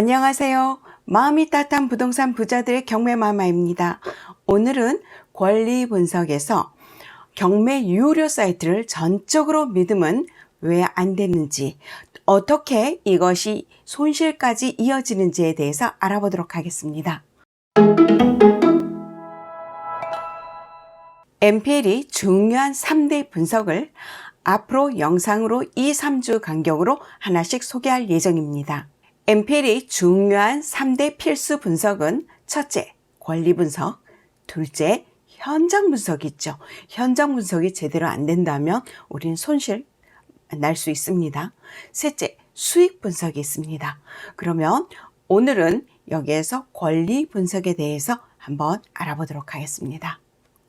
안녕하세요. 마음이 따뜻한 부동산 부자들의 경매마마입니다. 오늘은 권리 분석에서 경매 유료 사이트를 전적으로 믿으면 왜 안 되는지, 어떻게 이것이 손실까지 이어지는지에 대해서 알아보도록 하겠습니다. MPL이 중요한 3대 분석을 앞으로 영상으로 2, 3주 간격으로 하나씩 소개할 예정입니다. MPL이 중요한 3대 필수 분석은 첫째, 권리 분석, 둘째, 현장 분석이 있죠. 현장 분석이 제대로 안 된다면 우리는 손실 날 수 있습니다. 셋째, 수익 분석이 있습니다. 그러면 오늘은 여기에서 권리 분석에 대해서 한번 알아보도록 하겠습니다.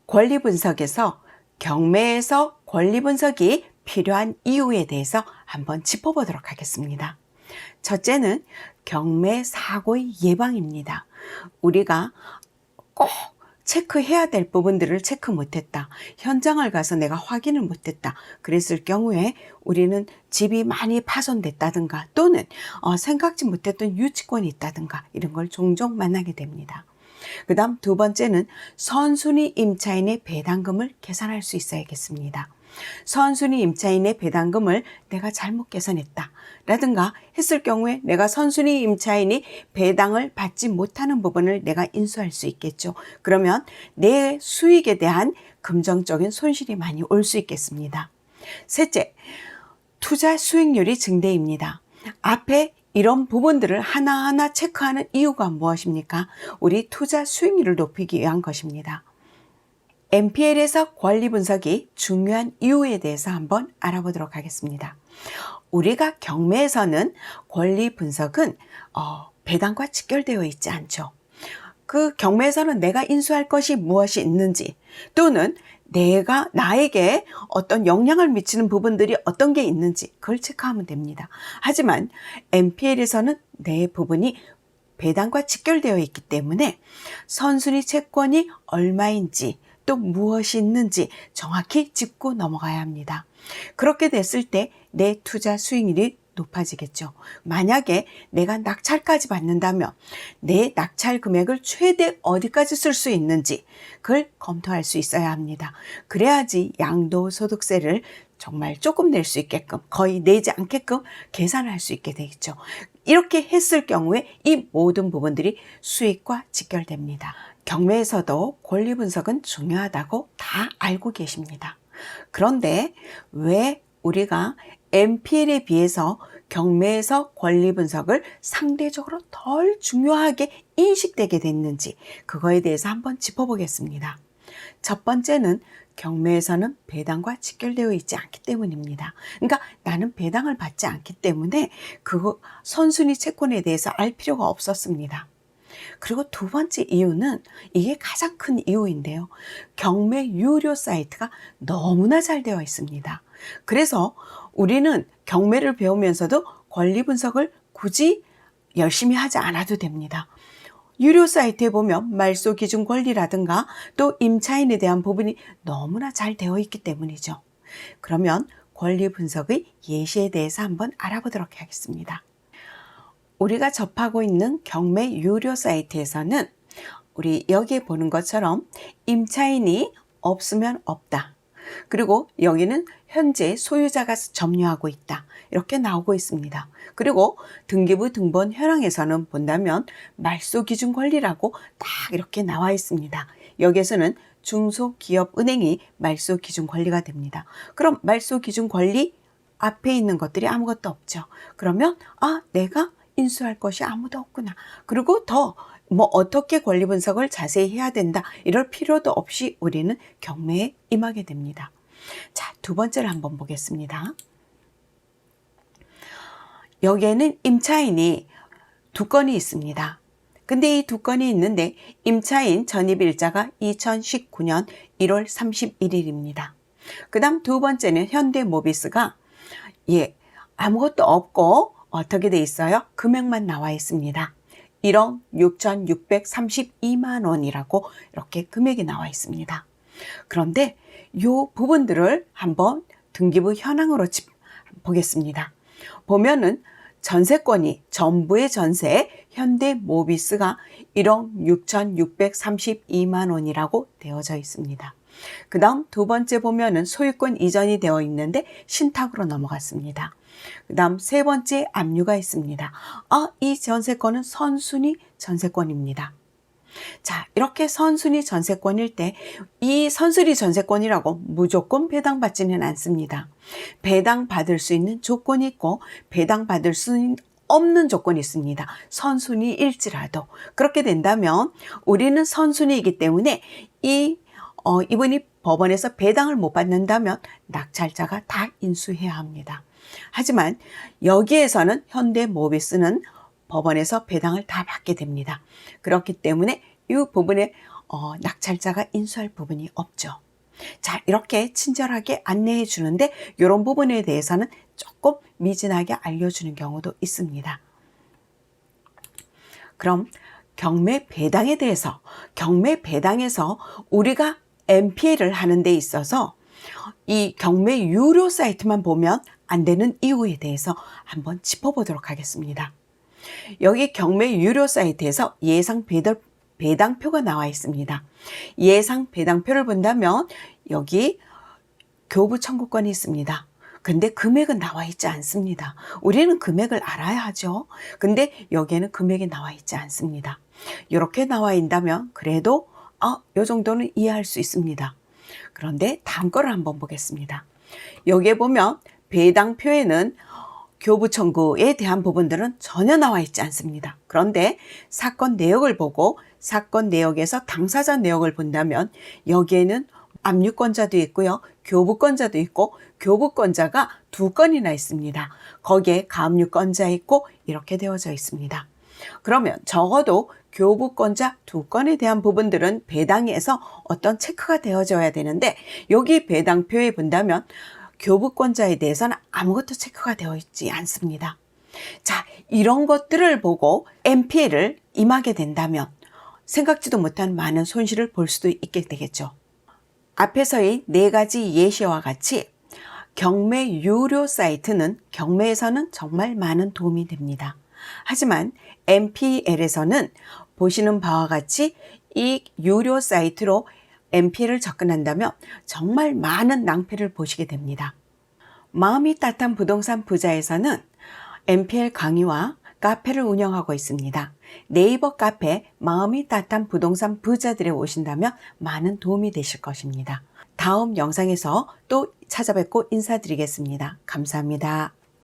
권리 분석에서 경매에서 권리 분석이 필요한 이유에 대해서 한번 짚어보도록 하겠습니다. 첫째는 경매 사고의 예방입니다. 우리가 꼭 체크해야 될 부분들을 체크 못했다. 현장을 가서 내가 확인을 못했다. 그랬을 경우에 우리는 집이 많이 파손됐다든가 또는 생각지 못했던 유치권이 있다든가 이런 걸 종종 만나게 됩니다. 그 다음 두 번째는 선순위 임차인의 배당금을 계산할 수 있어야겠습니다. 선순위 임차인의 배당금을 내가 잘못 계산했다 라든가 했을 경우에 내가 선순위 임차인이 배당을 받지 못하는 부분을 내가 인수할 수 있겠죠. 그러면 내 수익에 대한 금전적인 손실이 많이 올 수 있겠습니다. 셋째, 투자 수익률이 증대입니다. 앞에 이런 부분들을 하나하나 체크하는 이유가 무엇입니까? 우리 투자 수익률을 높이기 위한 것입니다. MPL에서 권리 분석이 중요한 이유에 대해서 한번 알아보도록 하겠습니다. 우리가 경매에서는 권리 분석은 배당과 직결되어 있지 않죠. 그 경매에서는 내가 인수할 것이 무엇이 있는지 또는 나에게 어떤 영향을 미치는 부분들이 어떤 게 있는지 그걸 체크하면 됩니다. 하지만 MPL에서는 내 부분이 배당과 직결되어 있기 때문에 선순위 채권이 얼마인지 또 무엇이 있는지 정확히 짚고 넘어가야 합니다. 그렇게 됐을 때 내 투자 수익률이 높아지겠죠. 만약에 내가 낙찰까지 받는다면 내 낙찰 금액을 최대 어디까지 쓸 수 있는지 그걸 검토할 수 있어야 합니다. 그래야지 양도소득세를 정말 조금 낼 수 있게끔 거의 내지 않게끔 계산할 수 있게 되겠죠. 이렇게 했을 경우에 이 모든 부분들이 수익과 직결됩니다. 경매에서도 권리 분석은 중요하다고 다 알고 계십니다. 그런데 왜 우리가 MPL에 비해서 경매에서 권리 분석을 상대적으로 덜 중요하게 인식되게 됐는지 그거에 대해서 한번 짚어보겠습니다. 첫 번째는 경매에서는 배당과 직결되어 있지 않기 때문입니다. 그러니까 나는 배당을 받지 않기 때문에 그 선순위 채권에 대해서 알 필요가 없었습니다. 그리고 두 번째 이유는 이게 가장 큰 이유인데요. 경매 유료 사이트가 너무나 잘 되어 있습니다. 그래서 우리는 경매를 배우면서도 권리 분석을 굳이 열심히 하지 않아도 됩니다. 유료 사이트에 보면 말소 기준 권리라든가 또 임차인에 대한 부분이 너무나 잘 되어 있기 때문이죠. 그러면 권리 분석의 예시에 대해서 한번 알아보도록 하겠습니다. 우리가 접하고 있는 경매 유료 사이트에서는 우리 여기에 보는 것처럼 임차인이 없으면 없다. 그리고 여기는 현재 소유자가 점유하고 있다. 이렇게 나오고 있습니다. 그리고 등기부 등본 현황에서는 본다면 말소 기준 권리라고 딱 이렇게 나와 있습니다. 여기에서는 중소기업은행이 말소 기준 권리가 됩니다. 그럼 말소 기준 권리 앞에 있는 것들이 아무것도 없죠. 그러면 내가 인수할 것이 아무도 없구나. 그리고 더 어떻게 권리 분석을 자세히 해야 된다. 이럴 필요도 없이 우리는 경매에 임하게 됩니다. 자, 두 번째를 한번 보겠습니다. 여기에는 임차인이 두 건이 있습니다. 근데 이 두 건이 있는데 임차인 전입일자가 2019년 1월 31일입니다. 그 다음 두 번째는 현대모비스가 아무것도 없고 어떻게 돼 있어요? 금액만 나와 있습니다. 1억 6,632만 원이라고 이렇게 금액이 나와 있습니다. 그런데 이 부분들을 한번 등기부 현황으로 보겠습니다. 보면은 전세권이 전부의 전세 현대모비스가 1억 6,632만 원이라고 되어져 있습니다. 그 다음 두 번째 보면은 소유권 이전이 되어 있는데 신탁으로 넘어갔습니다. 그 다음 세 번째 압류가 있습니다. 이 전세권은 선순위 전세권입니다. 자, 이렇게 선순위 전세권일 때 이 선순위 전세권이라고 무조건 배당받지는 않습니다. 배당받을 수 있는 조건이 있고 배당받을 수 없는 조건이 있습니다. 선순위일지라도. 그렇게 된다면 우리는 선순위이기 때문에 이분이 법원에서 배당을 못 받는다면 낙찰자가 다 인수해야 합니다. 하지만 여기에서는 현대모비스는 법원에서 배당을 다 받게 됩니다. 그렇기 때문에 이 부분에 낙찰자가 인수할 부분이 없죠. 자, 이렇게 친절하게 안내해 주는데 이런 부분에 대해서는 조금 미진하게 알려주는 경우도 있습니다. 그럼 경매 배당에 대해서, 경매 배당에서 우리가 MPL을 하는 데 있어서 이 경매 유료 사이트만 보면 안 되는 이유에 대해서 한번 짚어보도록 하겠습니다. 여기 경매 유료 사이트에서 예상 배당표가 나와 있습니다. 예상 배당표를 본다면 여기 교부 청구권이 있습니다. 근데 금액은 나와 있지 않습니다. 우리는 금액을 알아야 하죠. 근데 여기에는 금액이 나와 있지 않습니다. 이렇게 나와 있다면 그래도 이 정도는 이해할 수 있습니다. 그런데 다음 거를 한번 보겠습니다. 여기에 보면 배당표에는 교부 청구에 대한 부분들은 전혀 나와 있지 않습니다. 그런데 사건 내역을 보고 사건 내역에서 당사자 내역을 본다면 여기에는 압류권자도 있고요. 교부권자도 있고 교부권자가 2건이나 있습니다. 거기에 가압류권자 있고 이렇게 되어져 있습니다. 그러면 적어도 교부권자 2건에 대한 부분들은 배당에서 어떤 체크가 되어져야 되는데 여기 배당표에 본다면 교부권자에 대해서는 아무것도 체크가 되어 있지 않습니다. 자, 이런 것들을 보고 MPL을 임하게 된다면 생각지도 못한 많은 손실을 볼 수도 있게 되겠죠. 앞에서의 4가지 예시와 같이 경매 유료 사이트는 경매에서는 정말 많은 도움이 됩니다. 하지만 MPL에서는 보시는 바와 같이 이 유료 사이트로 MPL을 접근한다면 정말 많은 낭패를 보시게 됩니다. 마음이 따뜻한 부동산 부자에서는 MPL 강의와 카페를 운영하고 있습니다. 네이버 카페 마음이 따뜻한 부동산 부자들에 오신다면 많은 도움이 되실 것입니다. 다음 영상에서 또 찾아뵙고 인사드리겠습니다. 감사합니다.